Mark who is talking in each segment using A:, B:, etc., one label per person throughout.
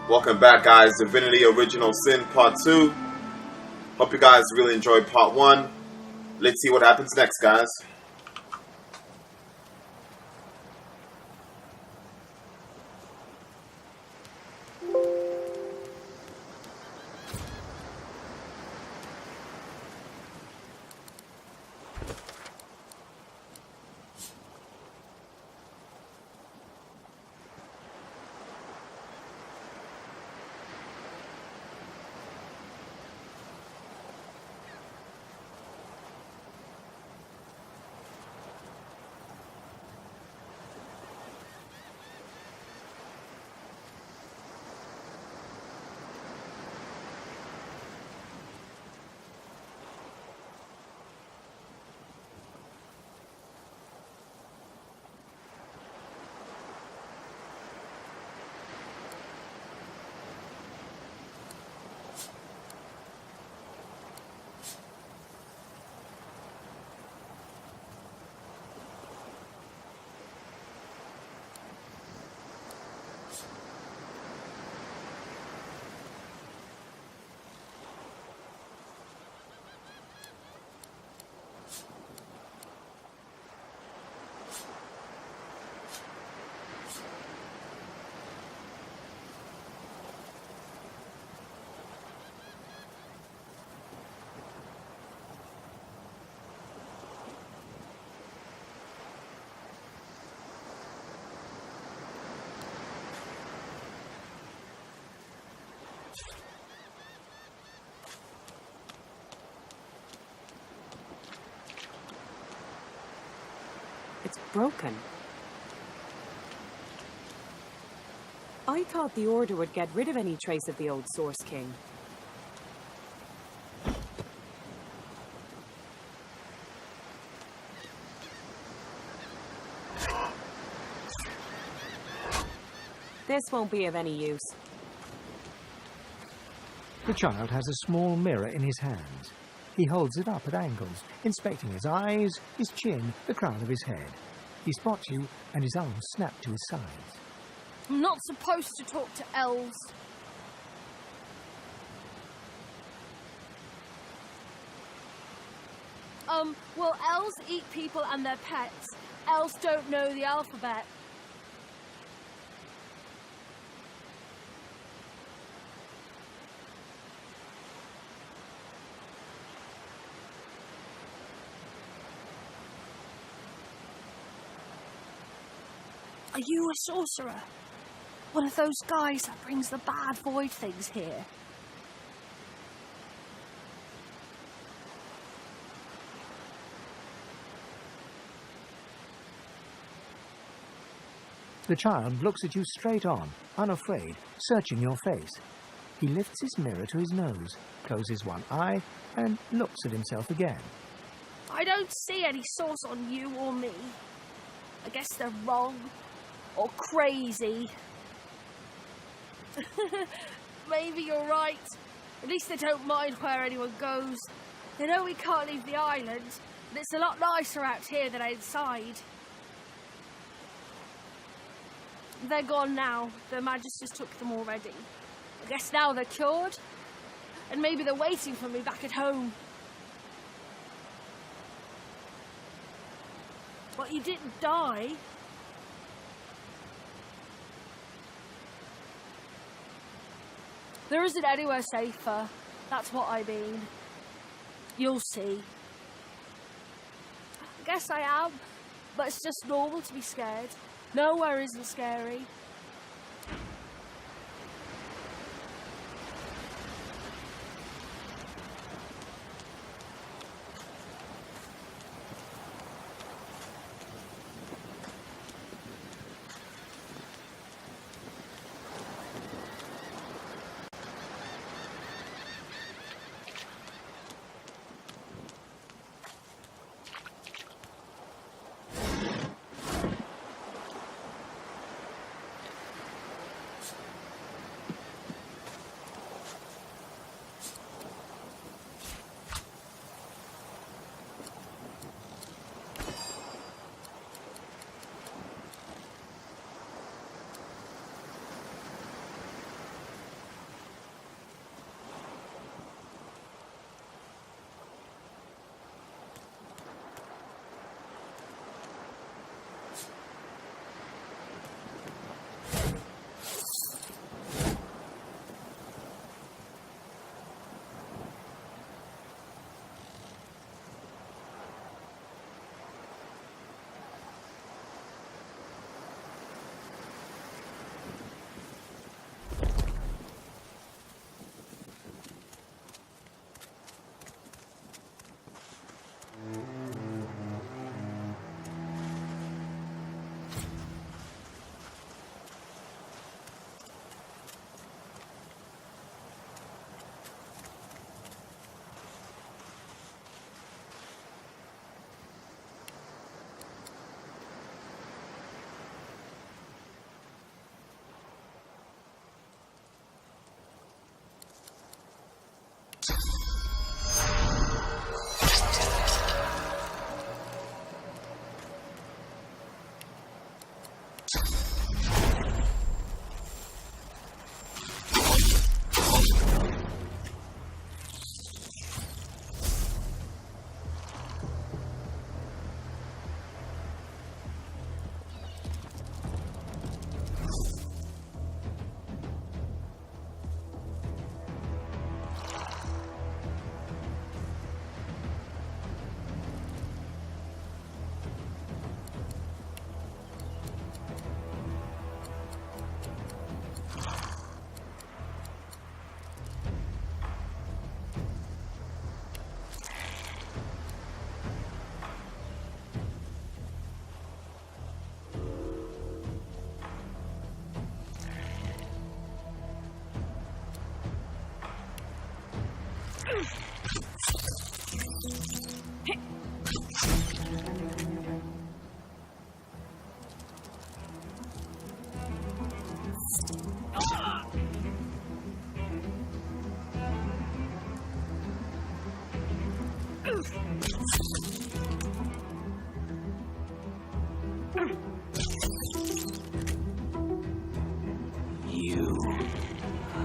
A: Welcome back, guys. Divinity Original Sin Part 2. Hope you guys really enjoyed Part 1. Let's see what happens next, guys.
B: It's broken. I thought the Order would get rid of any trace of the old Source King. This won't be of any use.
C: The child has a small mirror in his hands. He holds it up at angles, inspecting his eyes, his chin, the crown of his head. He spots you, and his arms snap to his sides.
D: I'm not supposed to talk to elves. Well, elves eat people and their pets. Elves don't know the alphabet. Are you a sorcerer? One of those guys that brings the bad void things here?
C: The child looks at you straight on, unafraid, searching your face. He lifts his mirror to his nose, closes one eye, and looks at himself again.
D: I don't see any source on you or me. I guess they're wrong. Or crazy. Maybe you're right. At least they don't mind where anyone goes. They know we can't leave the island, and it's a lot nicer out here than outside. They're gone now. The magisters took them already. I guess now they're cured. And maybe they're waiting for me back at home. But you didn't die. There isn't anywhere safer. That's what I mean. You'll see. I guess I am, but it's just normal to be scared. Nowhere isn't scary.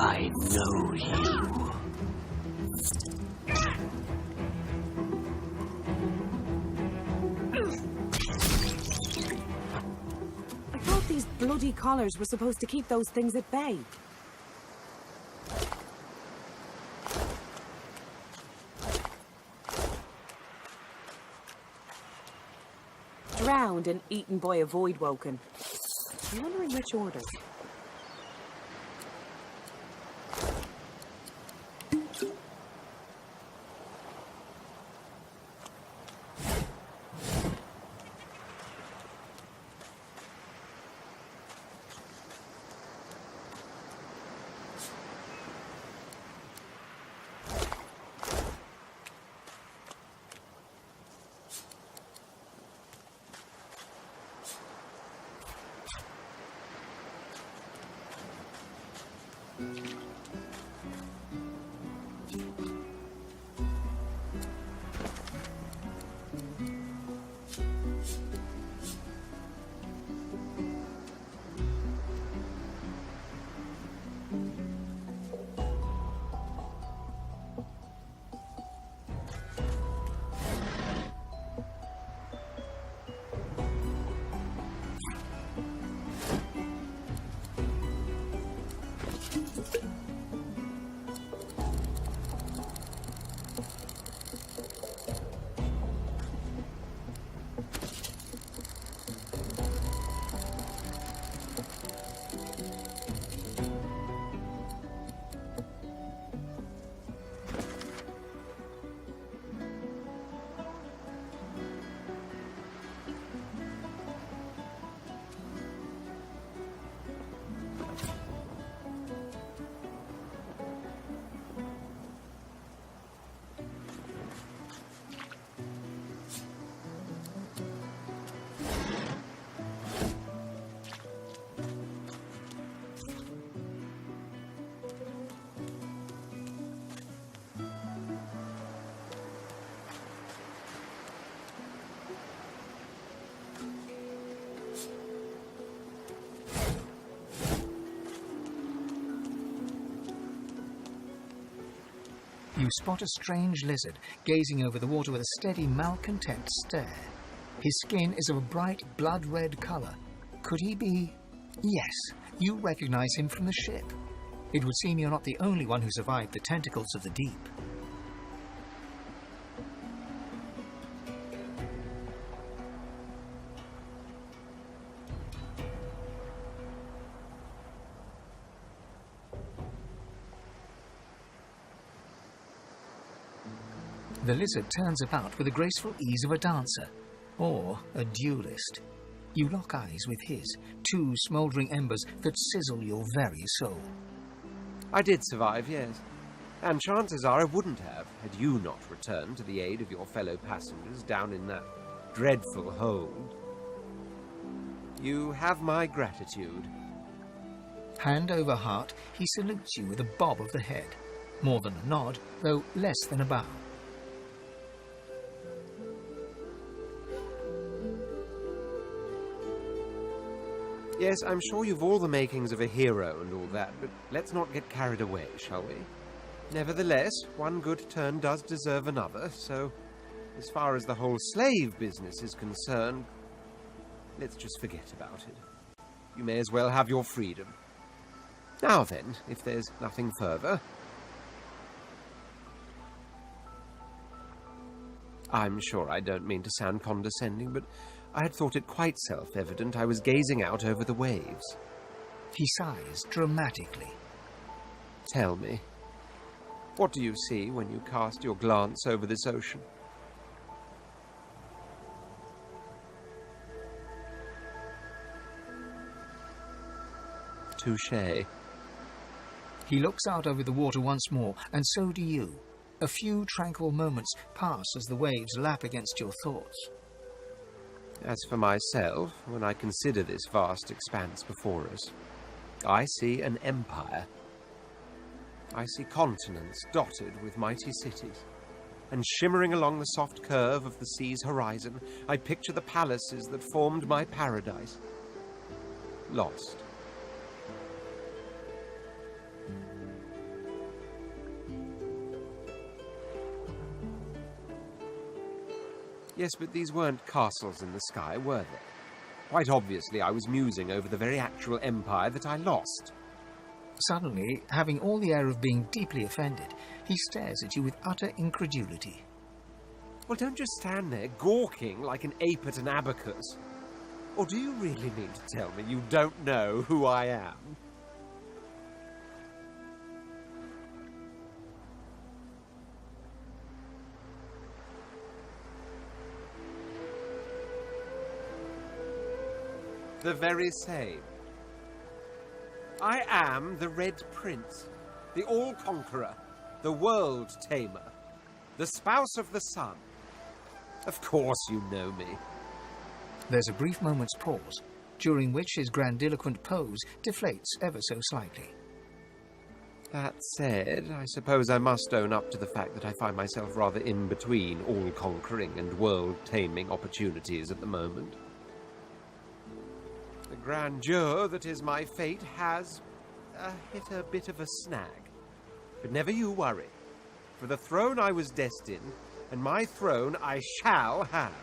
E: I know you.
B: I thought these bloody collars were supposed to keep those things at bay. Drowned and eaten by a void woken. I'm wondering which order.
C: You spot a strange lizard gazing over the water with a steady, malcontent stare. His skin is of a bright, blood-red colour. Could he be... Yes, you recognize him from the ship. It would seem you're not the only one who survived the tentacles of the deep. The lizard turns about with the graceful ease of a dancer, or a duelist. You lock eyes with his, two smouldering embers that sizzle your very soul.
F: I did survive, yes. And chances are I wouldn't have, had you not returned to the aid of your fellow passengers down in that dreadful hold. You have my gratitude.
C: Hand over heart, he salutes you with a bob of the head. More than a nod, though less than a bow.
F: Yes, I'm sure you've all the makings of a hero and all that, but let's not get carried away, shall we? Nevertheless, one good turn does deserve another, so as far as the whole slave business is concerned, let's just forget about it. You may as well have your freedom. Now then, if there's nothing further... I'm sure I don't mean to sound condescending, but I had thought it quite self-evident I was gazing out over the waves.
C: He sighs dramatically.
F: Tell me, what do you see when you cast your glance over this ocean? Touché.
C: He looks out over the water once more, and so do you. A few tranquil moments pass as the waves lap against your thoughts.
F: As for myself, when I consider this vast expanse before us, I see an empire. I see continents dotted with mighty cities, and shimmering along the soft curve of the sea's horizon, I picture the palaces that formed my paradise. Lost. Yes, but these weren't castles in the sky, were they? Quite obviously, I was musing over the very actual empire that I lost.
C: Suddenly, having all the air of being deeply offended, he stares at you with utter incredulity.
F: Well, don't just stand there gawking like an ape at an abacus. Or do you really mean to tell me you don't know who I am? The very same. I am the Red Prince, the All-Conqueror, the World-Tamer, the Spouse of the Sun. Of course you know me.
C: There's a brief moment's pause, during which his grandiloquent pose deflates ever so slightly.
F: That said, I suppose I must own up to the fact that I find myself rather in between all-conquering and world-taming opportunities at the moment. The grandeur that is my fate has hit a bit of a snag. But never you worry. For the throne I was destined, and my throne I shall have.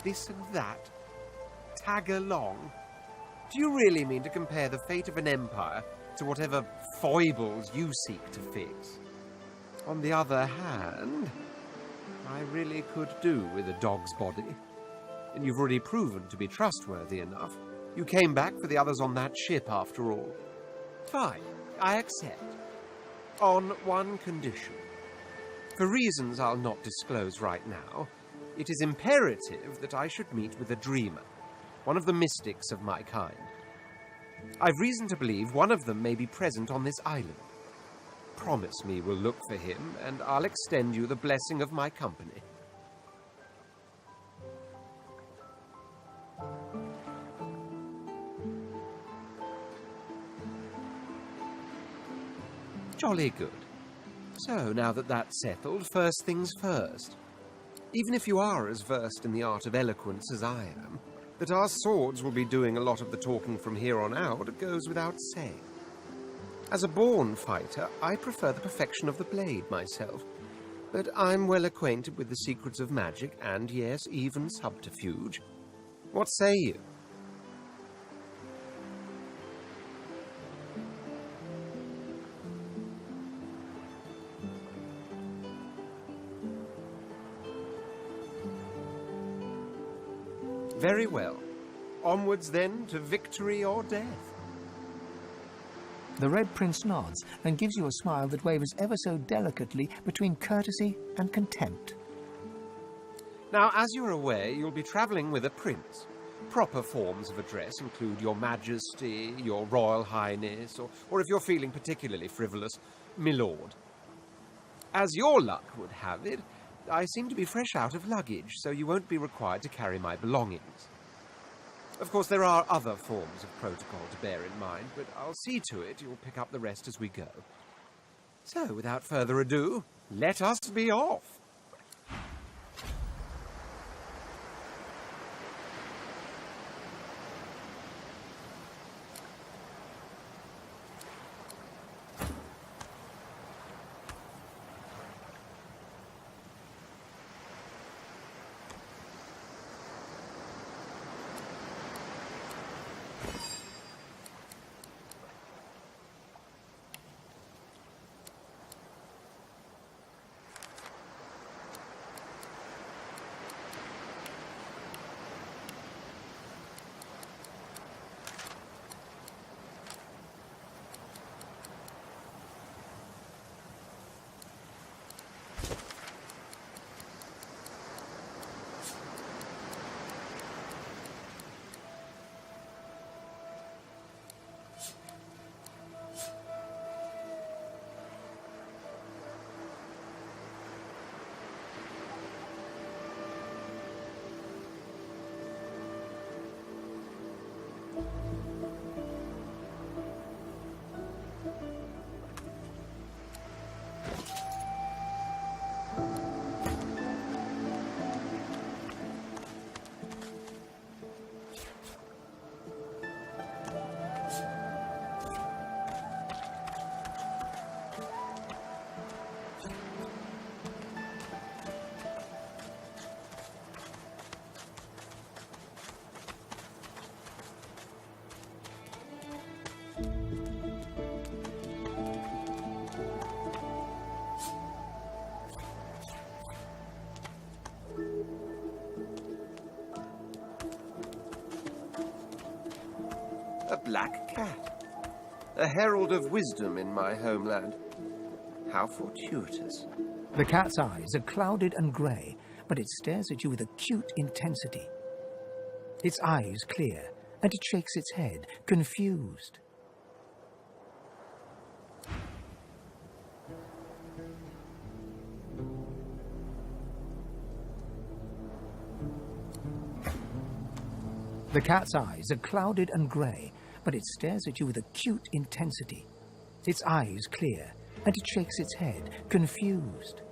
F: This and that. Tag along. Do you really mean to compare the fate of an empire to whatever foibles you seek to fix? On the other hand, I really could do with a dog's body. And you've already proven to be trustworthy enough. You came back for the others on that ship, after all. Fine, I accept. On one condition. For reasons I'll not disclose right now, it is imperative that I should meet with a dreamer, one of the mystics of my kind. I've reason to believe one of them may be present on this island. Promise me we'll look for him, and I'll extend you the blessing of my company. Jolly good. So, now that that's settled, first things first. Even if you are as versed in the art of eloquence as I am, that our swords will be doing a lot of the talking from here on out goes without saying. As a born fighter, I prefer the perfection of the blade myself, but I'm well acquainted with the secrets of magic and, yes, even subterfuge. What say you? Very well. Onwards, then, to victory or death.
C: The Red Prince nods and gives you a smile that wavers ever so delicately between courtesy and contempt.
F: Now, as you're aware, you'll be travelling with a prince. Proper forms of address include your Majesty, your Royal Highness, or if you're feeling particularly frivolous, Milord. As your luck would have it, I seem to be fresh out of luggage, so you won't be required to carry my belongings. Of course, there are other forms of protocol to bear in mind, but I'll see to it you'll pick up the rest as we go. So, without further ado, let us be off. A black cat. A herald of wisdom in my homeland. How fortuitous.
C: The cat's eyes are clouded and grey, but it stares at you with acute intensity. Its eyes clear, and it shakes its head, confused. The cat's eyes are clouded and grey, but it stares at you with acute intensity. Its eyes clear, and it shakes its head, confused.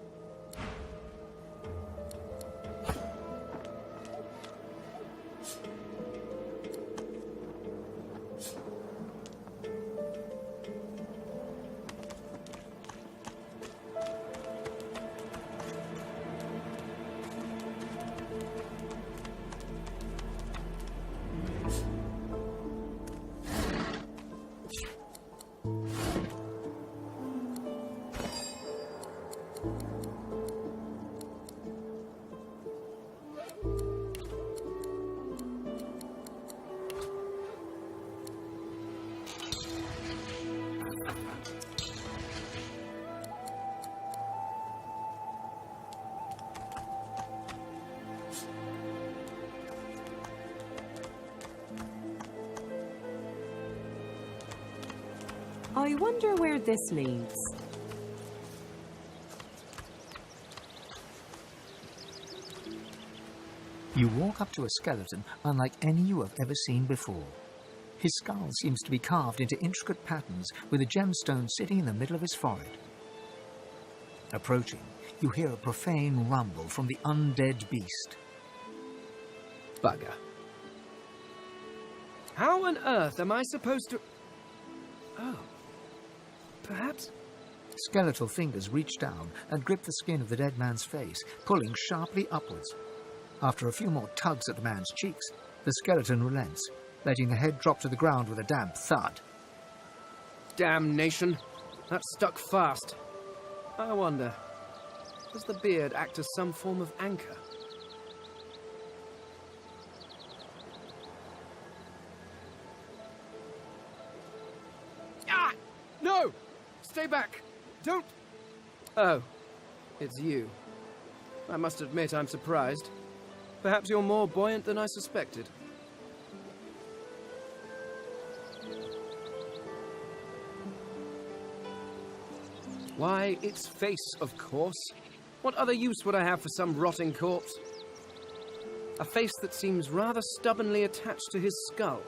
B: I wonder where this leads.
C: You walk up to a skeleton unlike any you have ever seen before. His skull seems to be carved into intricate patterns with a gemstone sitting in the middle of his forehead. Approaching, you hear a profane rumble from the undead beast.
G: Bugger. How on earth am I supposed to... Oh. Perhaps...
C: Skeletal fingers reach down and grip the skin of the dead man's face, pulling sharply upwards. After a few more tugs at the man's cheeks, the skeleton relents, letting the head drop to the ground with a damp thud.
G: Damnation. That stuck fast. I wonder, does the beard act as some form of anchor? Ah! No! Stay back! Don't... Oh, it's you. I must admit I'm surprised. Perhaps you're more buoyant than I suspected. Why, its face, of course. What other use would I have for some rotting corpse? A face that seems rather stubbornly attached to his skull.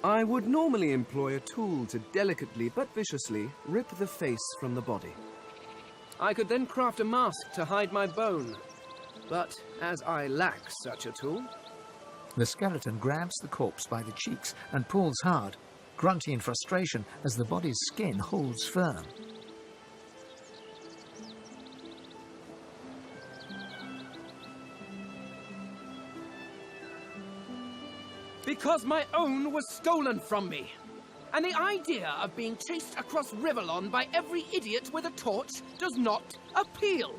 G: I would normally employ a tool to delicately but viciously rip the face from the body. I could then craft a mask to hide my bone. But as I lack such a tool...
C: The skeleton grabs the corpse by the cheeks and pulls hard, grunting in frustration as the body's skin holds firm.
G: Because my own was stolen from me. And the idea of being chased across Rivellon by every idiot with a torch does not appeal.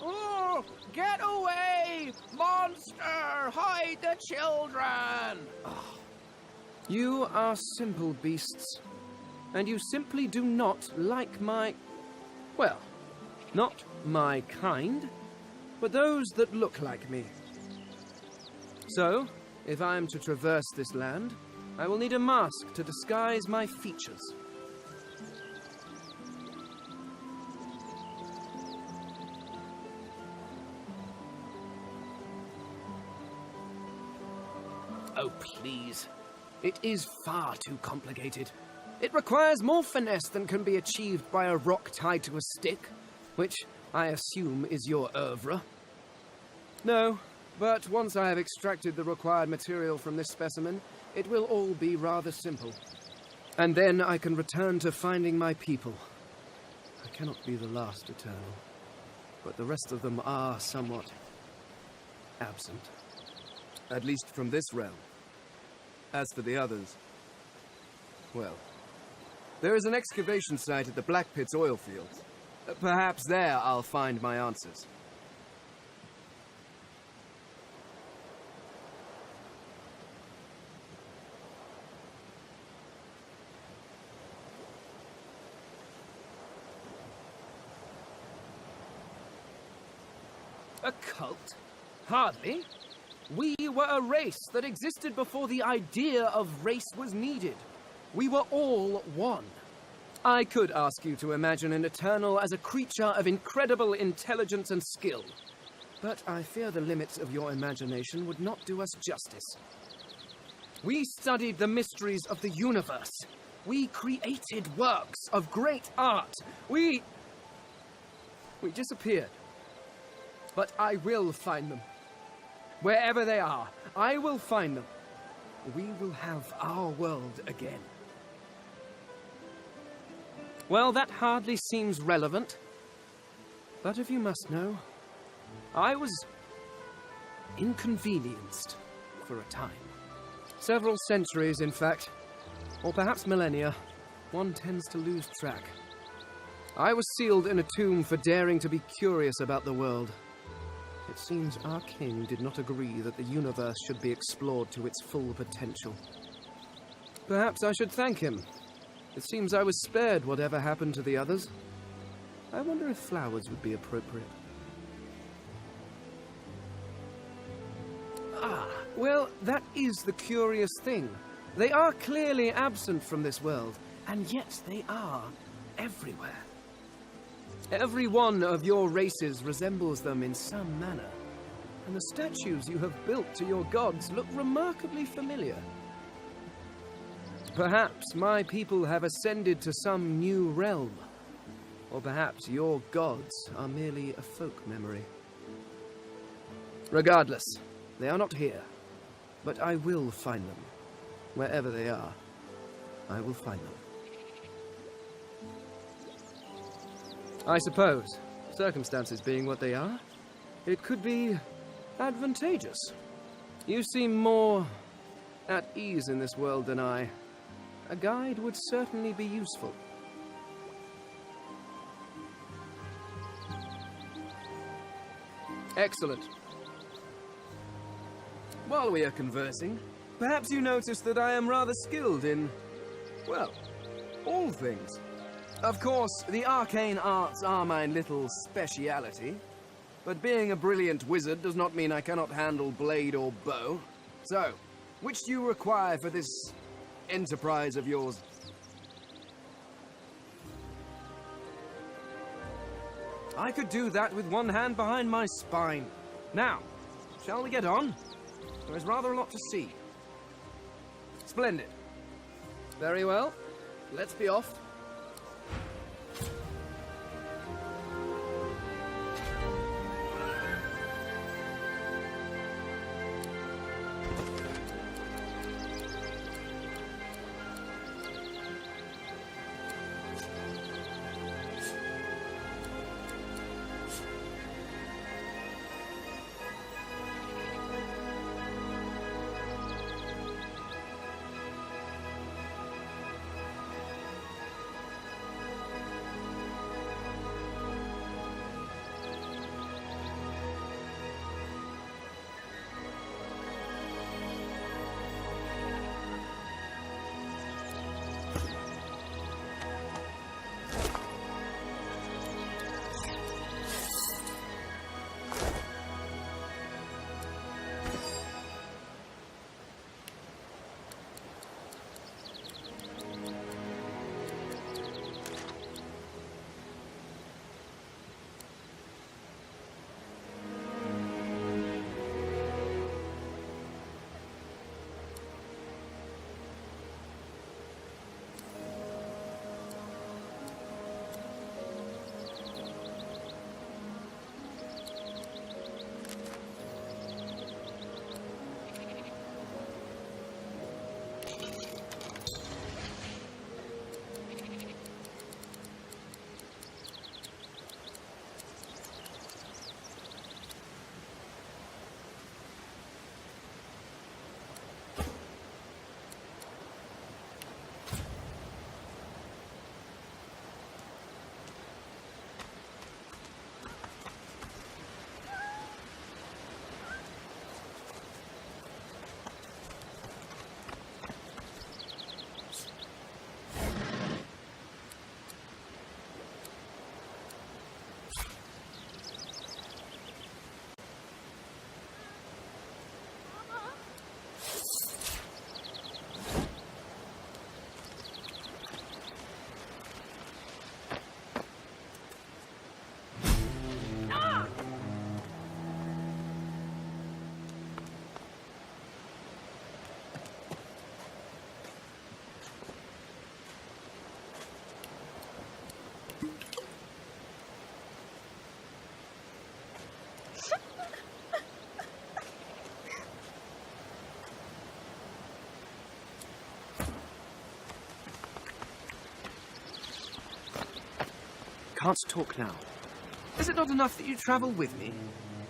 G: Oh, get away! Monster! Hide the children! Oh. You are simple beasts. And you simply do not like my... Well, not my kind, but those that look like me. So, if I am to traverse this land, I will need a mask to disguise my features. Oh, please. It is far too complicated. It requires more finesse than can be achieved by a rock tied to a stick, which I assume is your oeuvre. No, but once I have extracted the required material from this specimen, it will all be rather simple. And then I can return to finding my people. I cannot be the last Eternal, but the rest of them are somewhat absent. At least from this realm. As for the others, well, there is an excavation site at the Black Pit's oil fields. Perhaps there I'll find my answers. A cult? Hardly. We were a race that existed before the idea of race was needed. We were all one. I could ask you to imagine an Eternal as a creature of incredible intelligence and skill, but I fear the limits of your imagination would not do us justice. We studied the mysteries of the universe. We created works of great art. We disappeared. But I will find them. Wherever they are, I will find them. We will have our world again. Well, that hardly seems relevant. But if you must know, I was inconvenienced for a time. Several centuries, in fact. Or perhaps millennia. One tends to lose track. I was sealed in a tomb for daring to be curious about the world. It seems our king did not agree that the universe should be explored to its full potential. Perhaps I should thank him. It seems I was spared whatever happened to the others. I wonder if flowers would be appropriate. Ah, well, that is the curious thing. They are clearly absent from this world, and yet they are everywhere. Every one of your races resembles them in some manner, and the statues you have built to your gods look remarkably familiar. Perhaps my people have ascended to some new realm, or perhaps your gods are merely a folk memory. Regardless, they are not here, but I will find them. Wherever they are, I will find them. I suppose, circumstances being what they are, it could be advantageous. You seem more at ease in this world than I. A guide would certainly be useful. Excellent. While we are conversing, perhaps you notice that I am rather skilled in, well, all things. Of course, the arcane arts are my little speciality, but being a brilliant wizard does not mean I cannot handle blade or bow. So, which do you require for this enterprise of yours? I could do that with one hand behind my spine. Now, shall we get on? There is rather a lot to see. Splendid. Very well. Let's be off. can't talk now. Is it not enough that you travel with me?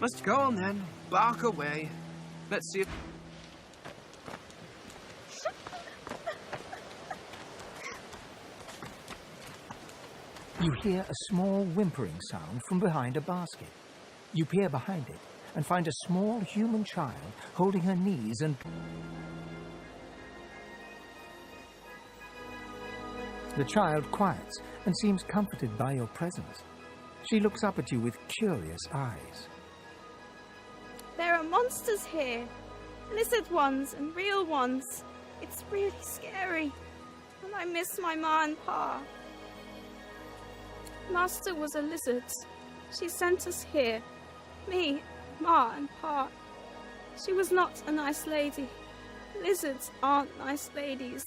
G: Must go on then. Bark away. Let's see if...
C: You hear a small whimpering sound from behind a basket. You peer behind it and find a small human child holding her knees and... The child quiets and seems comforted by your presence. She looks up at you with curious eyes.
H: There are monsters here. Lizard ones and real ones. It's really scary. And I miss my ma and pa. Master was a lizard. She sent us here. Me, ma and pa. She was not a nice lady. Lizards aren't nice ladies.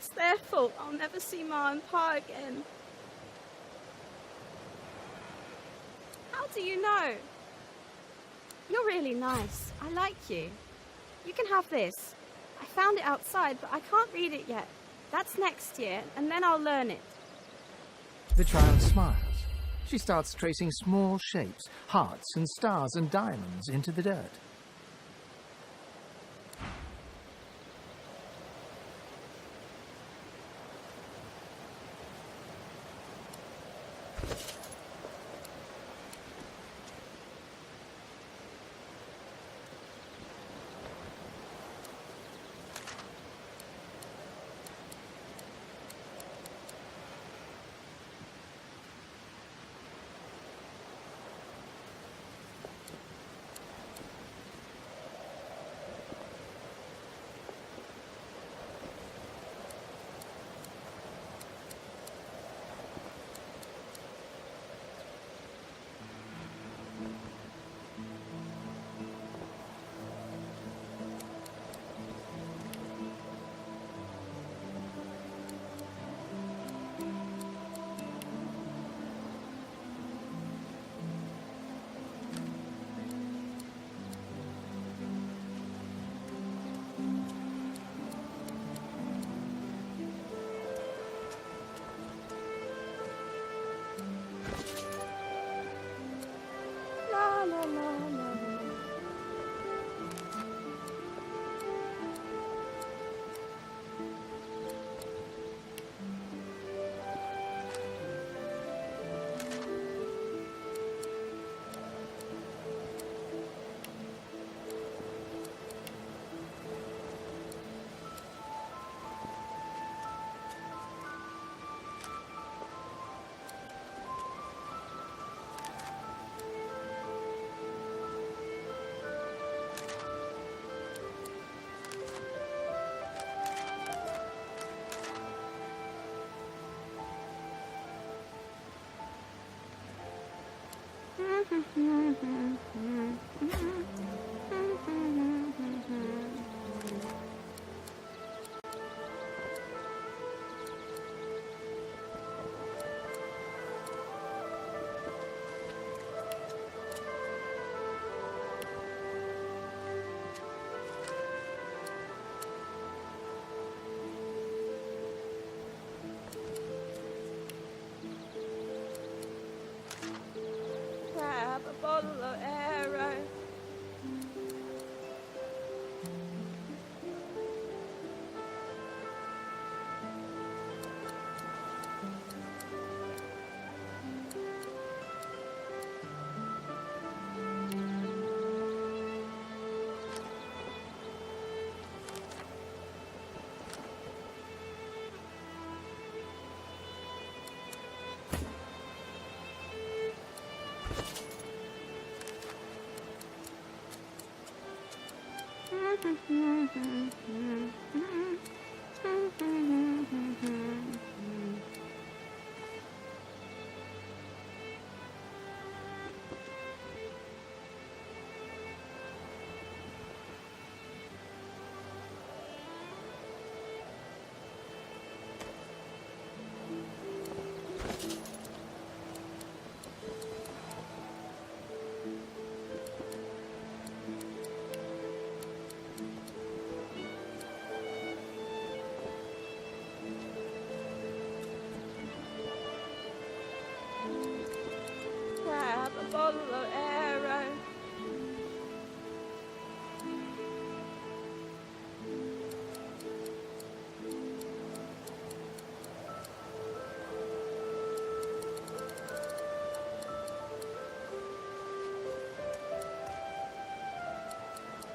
H: It's their fault I'll never see ma and pa again. How do you know? You're really nice. I like you. You can have this. I found it outside, but I can't read it yet. That's next year, and then I'll learn it.
C: The child smiles. She starts tracing small shapes, hearts and stars and diamonds into the dirt.
H: La la la la. Grab Apollo arrow. Grab Apollo arrow.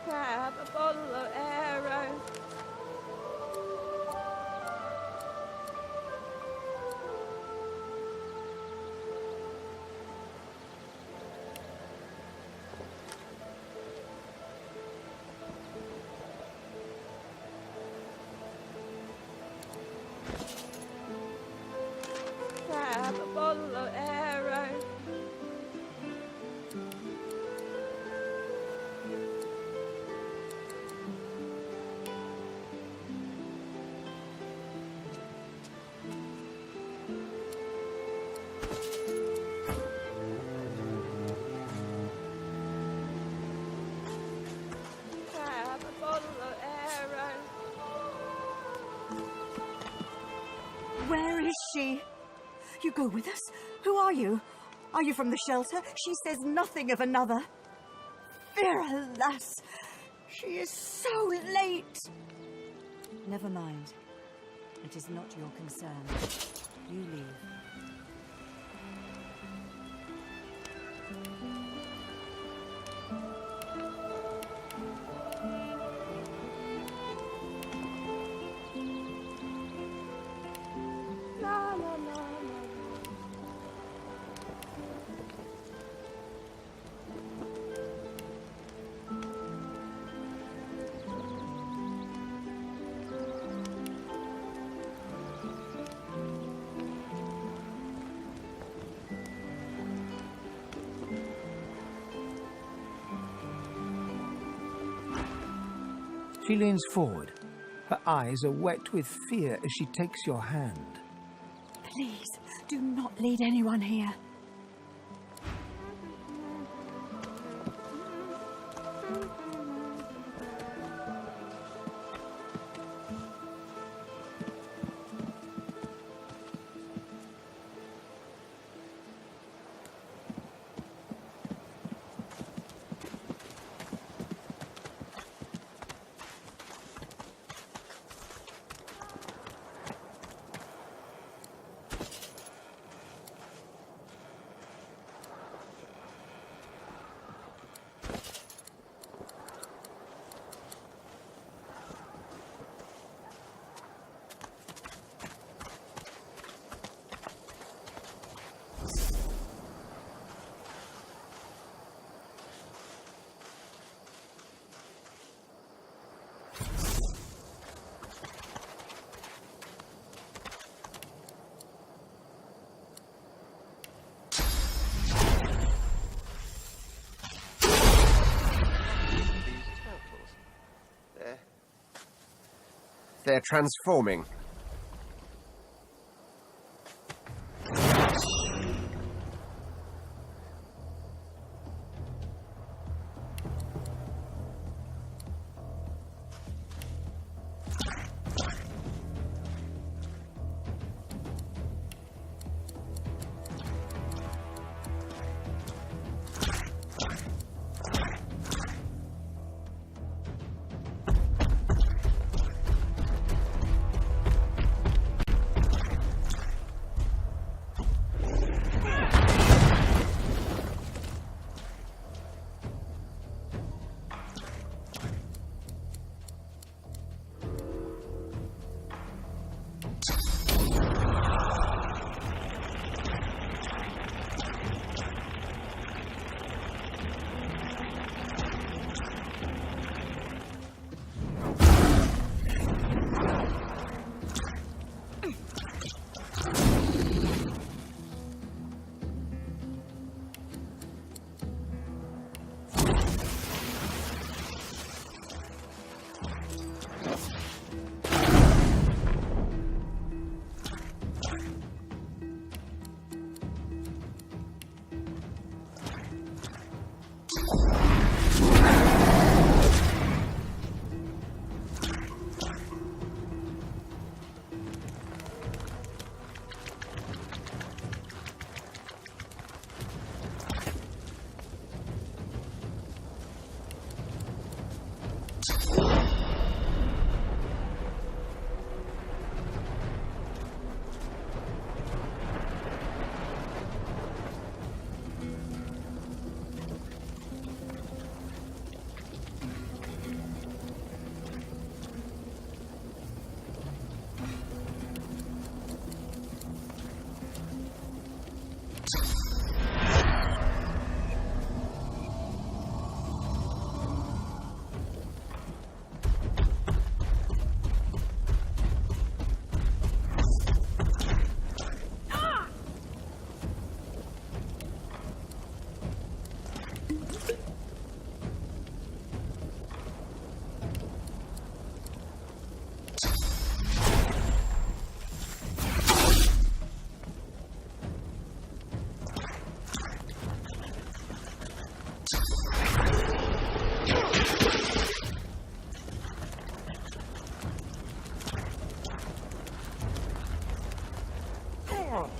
H: Grab Apollo arrow. Grab Apollo arrow. Grab Apollo arrow.
I: Where is she? You go with us? Who are you? Are you from the shelter? She says nothing of another. Fear, alas! She is so late! Never mind. It is not your concern. You leave.
H: La la la la.
C: She leans forward. Her eyes are wet with fear as she takes your hand.
I: Please, do not lead anyone here.
F: They're transforming. Glory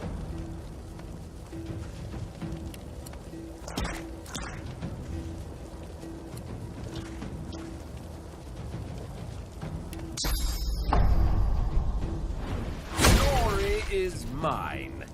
F: is mine.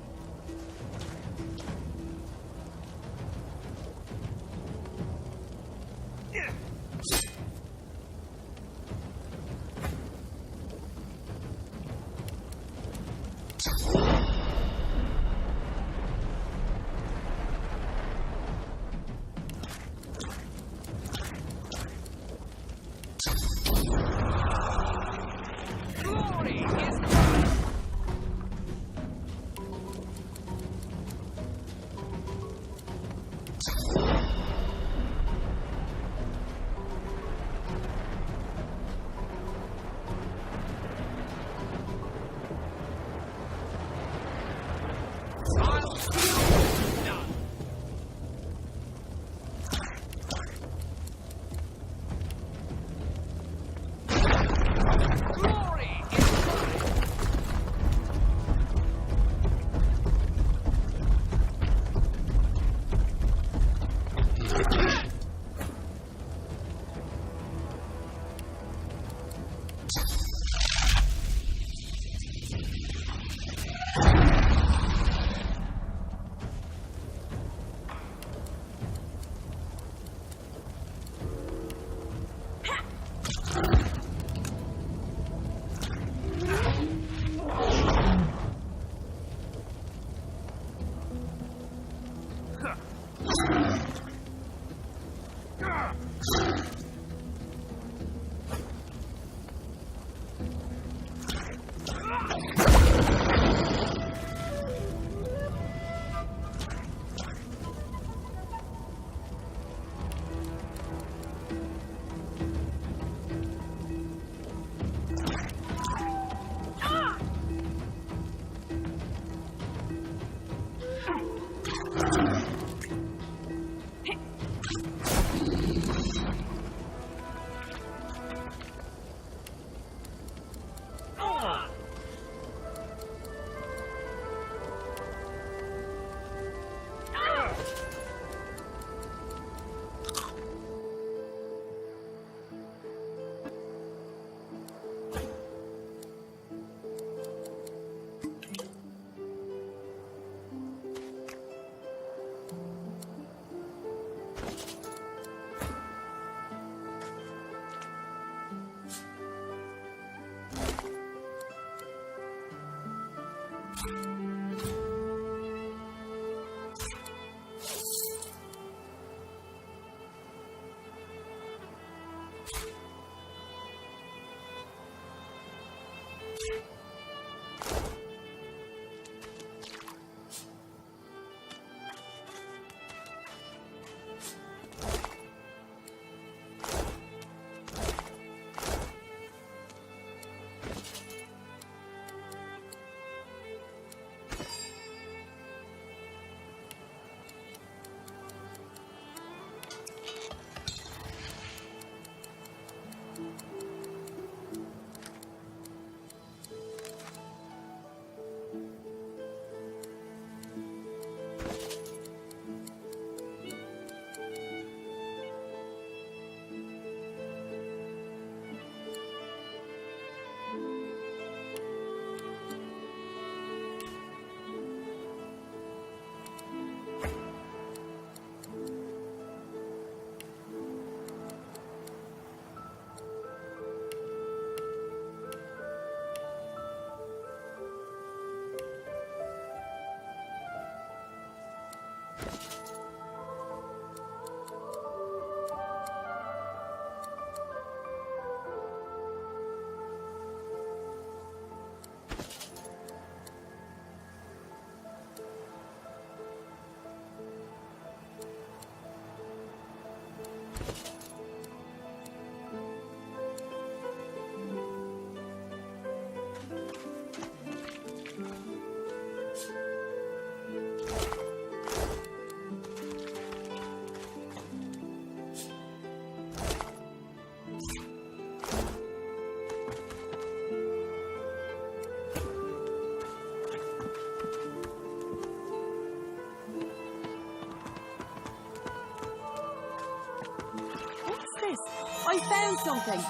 B: I found something!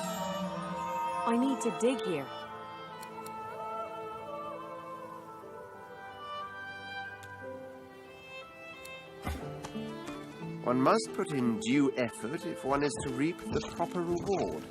B: I need to dig here.
F: One must put in due effort if one is to reap the proper reward.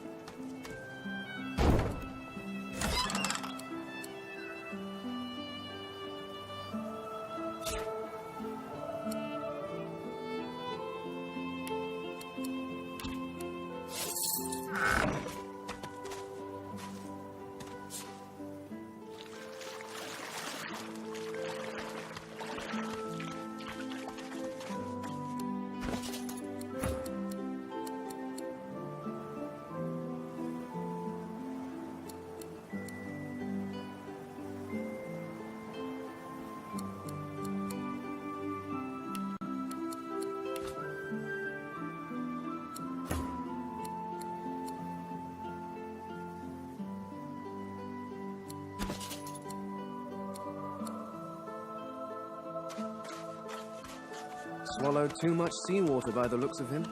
G: Swallowed too much seawater by the looks of him.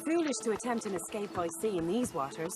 B: Foolish to attempt an escape by sea in these waters.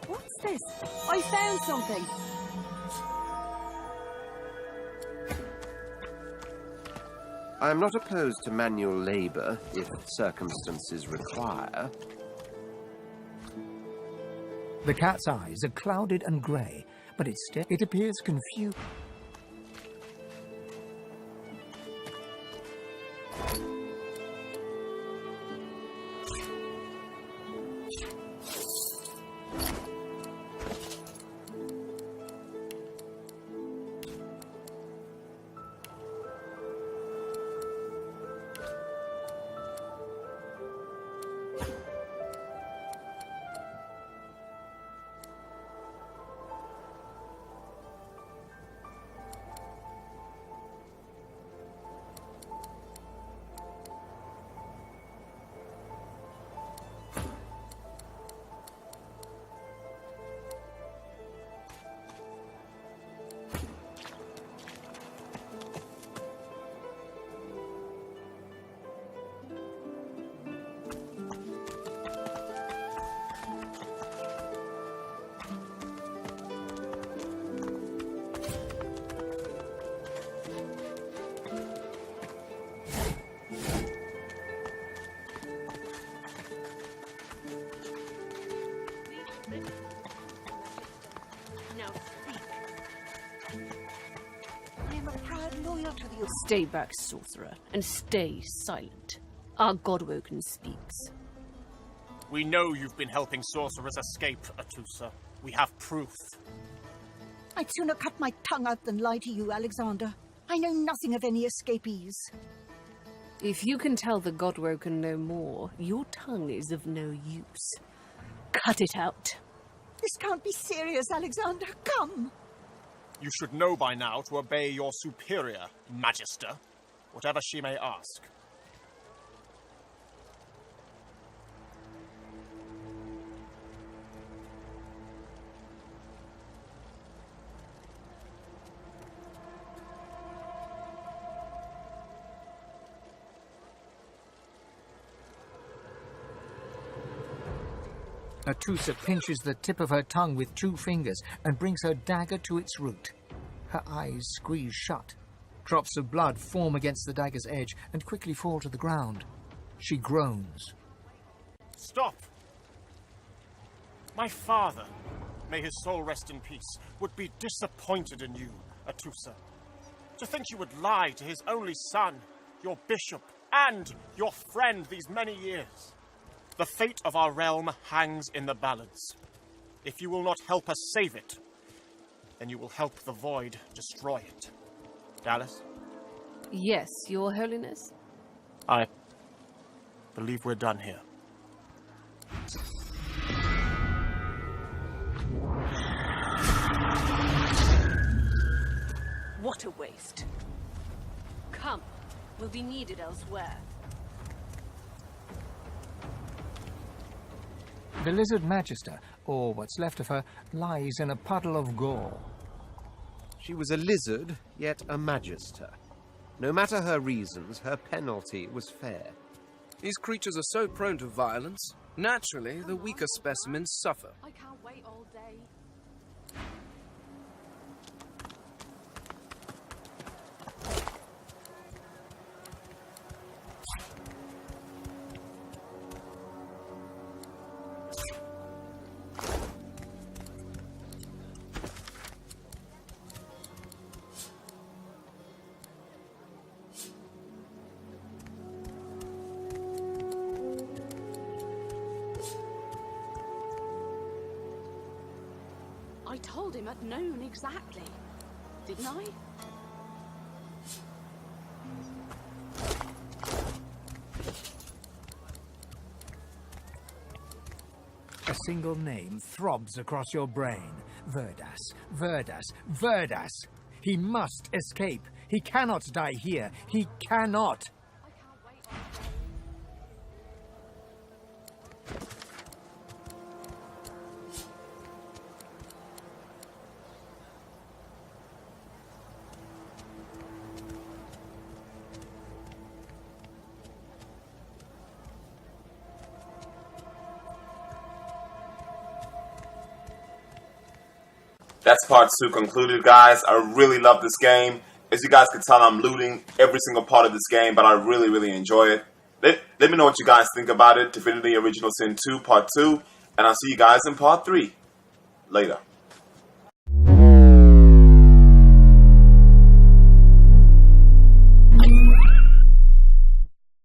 B: What's this? I found something.
F: I'm not opposed to manual labor if circumstances require.
C: The cat's eyes are clouded and grey, but it appears confused.
J: Stay back, sorcerer, and stay silent. Our Godwoken speaks.
K: We know you've been helping sorcerers escape, Atusa. We have proof.
I: I'd sooner cut my tongue out than lie to you, Alexander. I know nothing of any escapees.
J: If you can tell the Godwoken no more, your tongue is of no use. Cut it out.
I: This can't be serious, Alexander. Come!
K: You should know by now to obey your superior, Magister, whatever she may ask.
C: Atusa pinches the tip of her tongue with 2 fingers and brings her dagger to its root. Her eyes squeeze shut. Drops of blood form against the dagger's edge and quickly fall to the ground. She groans.
K: Stop! My father, may his soul rest in peace, would be disappointed in you, Atusa. To think you would lie to his only son, your bishop, and your friend these many years. The fate of our realm hangs in the balance. If you will not help us save it, then you will help the Void destroy it. Dallas?
J: Yes, Your Holiness?
K: I believe we're done here.
J: What a waste. Come, we'll be needed elsewhere.
C: The lizard Magister, or what's left of her, lies in a puddle of gore.
F: She was a lizard, yet a Magister. No matter her reasons, her penalty was fair.
G: These creatures are so prone to violence. Naturally, the weaker specimens suffer.
D: I can't wait all day.
J: told him at noon exactly. Didn't I?
C: A single name throbs across your brain. Verdas, Verdas, Verdas! He must escape. He cannot die here. He cannot!
A: That's part 2 concluded, guys. I really love this game. As you guys can tell, I'm looting every single part of this game, but I really enjoy it. Let me know what you guys think about it. Divinity Original Sin 2 Part 2. And I'll see you guys in Part 3. Later.